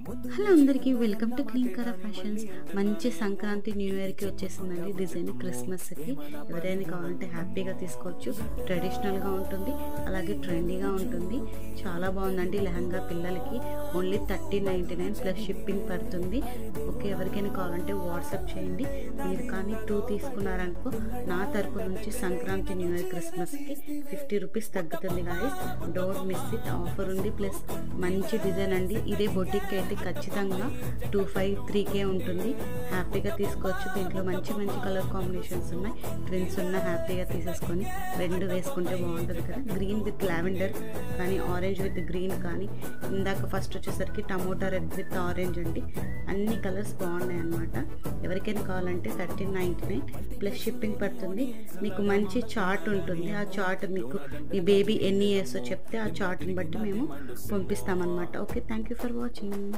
Hello అందరికీ welcome to clean కరా fashions. మంచి సంక్రాంతి న్యూ ఇయర్కి వచ్చేసిందండి డిజైన్. క్రిస్మస్కి ఎవరైనా కావాలంటే హ్యాపీగా తీసుకోవచ్చు. ట్రెడిషనల్గా ఉంటుంది, అలాగే ట్రెండీగా ఉంటుంది. చాలా బాగుందండి. లెహంగా పిల్లలకి ఓన్లీ 1399 ప్లస్ షిప్పింగ్ పడుతుంది. ఓకే, ఎవరికైనా కావాలంటే వాట్సాప్ చేయండి. మీరు కానీ 2 తీసుకున్నారనుకో నా తరపు నుంచి సంక్రాంతి న్యూ ఇయర్ క్రిస్మస్కి 50 రూపీస్ తగ్గుతుంది guys. Don't miss it. Offer ఉంది, ప్లస్ మంచి డిజైన్ అండి. ఇదే బొటిక్ అయితే ఖచ్చితంగా 253K ఉంటుంది. హ్యాపీగా తీసుకోవచ్చు. దీంట్లో మంచి మంచి కలర్ కాంబినేషన్స్ ఉన్నాయి, ట్విన్స్ ఉన్న హ్యాపీగా తీసేసుకొని 2 వేసుకుంటే బాగుంటుంది కదా. గ్రీన్ విత్ లావెండర్ కానీ, ఆరెంజ్ విత్ గ్రీన్ కానీ, ఇందాక ఫస్ట్ వచ్చేసరికి టమోటా రెడ్ విత్ ఆరెంజ్ అండి. అన్ని కలర్స్ బాగున్నాయి అన్నమాట. ఎవరికైనా కావాలంటే 1399 ప్లస్ షిప్పింగ్ పడుతుంది. మీకు మంచి చార్ట్ ఉంటుంది. ఆ చార్ట్ మీకు మీ బేబీ ఎన్ని ఇయర్స్ చెప్తే ఆ చార్ట్ని బట్టి మేము పంపిస్తామన్నమాట. Okay, thank you for watching.